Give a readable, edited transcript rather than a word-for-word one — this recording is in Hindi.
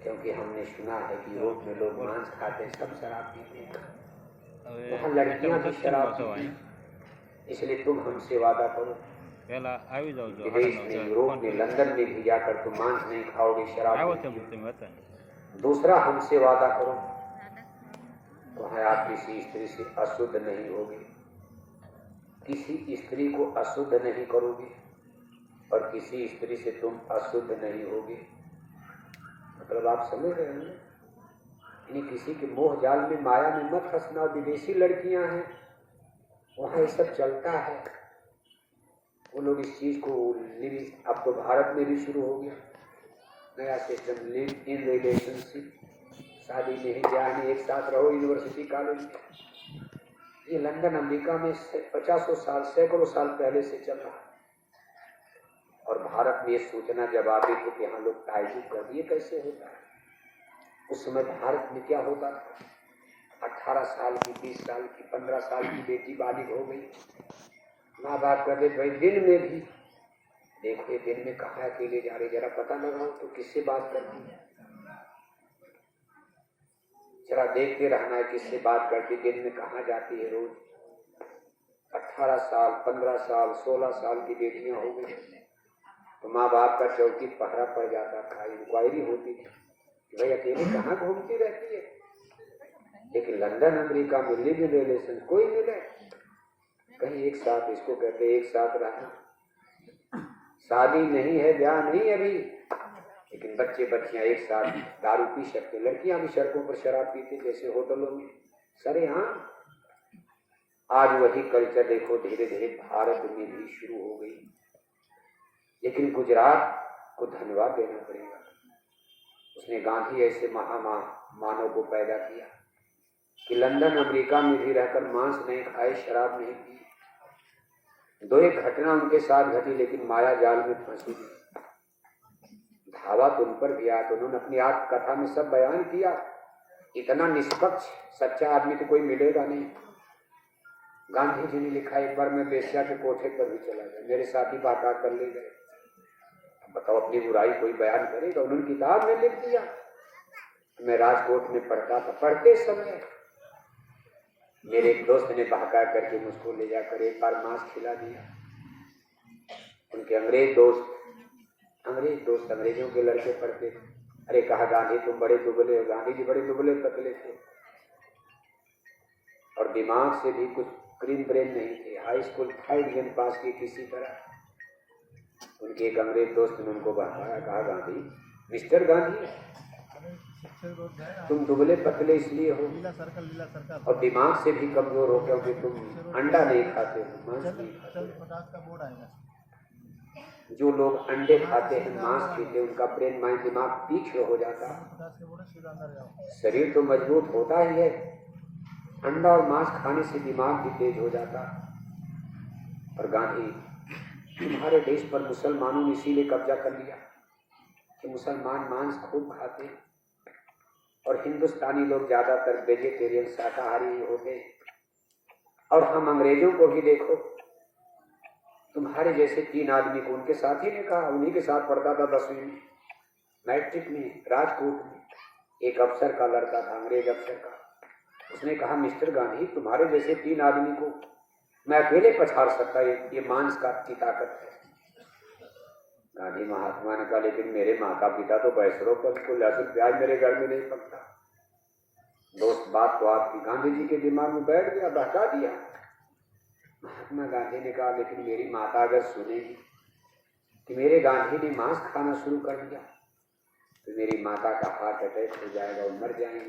क्योंकि हमने सुना है कि यूरोप में लोग मांस खाते हैं, सब शराब पीते हैं, वहाँ लड़कियां भी शराब पीती हैं। इसलिए तुम हमसे वादा करो, विदेश में, यूरोप में, लंदन में भी जाकर तुम मांस नहीं खाओगे, शराब नहीं पीओगे। दूसरा हमसे वादा करो, वहाँ आप किसी स्त्री से अशुद्ध नहीं होगे, किसी स्त्री को अशुद्ध नहीं करोगे और किसी स्त्री से तुम अशुद्ध नहीं होगे। मतलब आप समझ रहे हैं, यानी किसी के मोह जाल में, माया में मत फंसना। विदेशी लड़कियां हैं, वहाँ ये सब चलता है, वो लोग इस चीज को अब तो भारत में भी शुरू हो गया नया सिस्टम, लिव इन रिलेशनशिप, शादी नहीं, ब्याह नहीं, एक साथ रहो यूनिवर्सिटी कॉलेज में। ये लंदन अमेरिका में 50 साल, सैकड़ों साल पहले से चल रहा है। और भारत में ये सूचना जब आती थी कि यहाँ लोग ताज्जुब कर दिए, कैसे होता है। उस समय भारत में क्या होता था, 18 साल की, 20 साल की, 15 साल की बेटी बालिग हो गई, माँ बाप कहते भाई दिन में भी देखो, ये दिन में कहाँ अकेले जा रहे, जरा पता लगाओ तो किससे बात करती है, जरा देखते रहना है किससे बात करती, दिन में कहाँ जाती है रोज। 18 साल, 15 साल, 16 साल की बेटियां हो गई तो माँ बाप का चौकी पहरा पड़ जाता था, इंक्वायरी होती थी कि भाई अकेले कहाँ घूमती रहती है। लेकिन लंदन अमेरिका में लिव इन रिलेशन कोई मिले, कहीं एक साथ, इसको कहते एक साथ रहना। शादी नहीं है, ब्याह नहीं अभी, लेकिन बच्चे बच्चियां एक साथ दारू पी सकते, लड़कियां भी सड़कों पर शराब पीते जैसे होटलों में, सरेआम। आज वही कल्चर देखो धीरे धीरे भारत में भी शुरू हो गई। लेकिन गुजरात को धन्यवाद देना पड़ेगा, उसने गांधी ऐसे महामानव को पैदा किया कि लंदन अमेरिका में भी रहकर मांस नहीं खाए, शराब नहीं पी। दो एक घटना उनके साथ घटी, लेकिन माया जाल में फंसी थी। धावा तो उन पर भी आया, तो उन्होंने अपनी आत्मकथा में सब बयान किया। इतना निष्पक्ष सच्चा आदमी तो कोई मिलेगा नहीं। गांधी जी ने लिखा, एक बार मैं वेश्या के कोठे पर भी चला गया, मेरे साथी बाका कर ले गए। बताओ, अपनी बुराई कोई बयान करेगा? उन्होंने किताब में लिख दिया। मैं राजकोट में पढ़ता था, पढ़ते समय मेरे एक दोस्त ने बहका करके मुझको ले जाकर एक बार मांस खिला दिया। उनके अंग्रेज दोस्त अंग्रेजों के लड़के पढ़ते थे। अरे कहा, गांधी तुम बड़े दुबले हो। गांधी जी बड़े दुबले पतले थे और दिमाग से भी कुछ क्रीम ब्रेन नहीं थे। High school 3rd division pass की किसी तरह। उनके एक अंग्रेज दोस्त ने उनको बहकाया, कहा गांधी, मिस्टर गांधी, तुम दुबले पतले इसलिए हो और दिमाग से भी कमजोर हो क्योंकि तुम अंडा नहीं खाते हो, मांस नहीं खाते। जो लोग अंडे खाते हैं, मांस खाते, उनका ब्रेन माइंड दिमाग तीक्ष्ण हो जाता है। शरीर तो मजबूत होता ही है, अंडा और मांस खाने से दिमाग भी तेज हो जाता। और गांधी, तुम्हारे देश पर मुसलमानों ने इसीलिए कब्जा कर लिया कि मुसलमान मांस खूब खाते हैं और हिंदुस्तानी लोग ज्यादातर वेजिटेरियन, शाकाहारी होते हैं। और हम अंग्रेजों को भी देखो, तुम्हारे जैसे 3 आदमी को उनके साथी ने कहा, उन्हीं के साथ पढ़ता था 10वीं में, मैट्रिक में, राजकोट में। एक अफसर का लड़का था, अंग्रेज अफसर का। उसने कहा, मिस्टर गांधी, तुम्हारे जैसे 3 आदमी को मैं अकेले पछाड़ सकता, ये मांस की ताकत है। गांधी महात्मा ने कहा, लेकिन मेरे माता पिता तो बैसरों पर, को लहसुन प्याज मेरे घर में नहीं पकता। दोस्त बात तो आपकी गांधी जी के दिमाग में बैठ गया, बहका दिया। महात्मा गांधी ने कहा, लेकिन मेरी माता अगर सुनेगी कि मेरे गांधी ने मांस खाना शुरू कर दिया तो मेरी माता का हार्ट अटैक हो जाएगा, वो मर जाएंगी।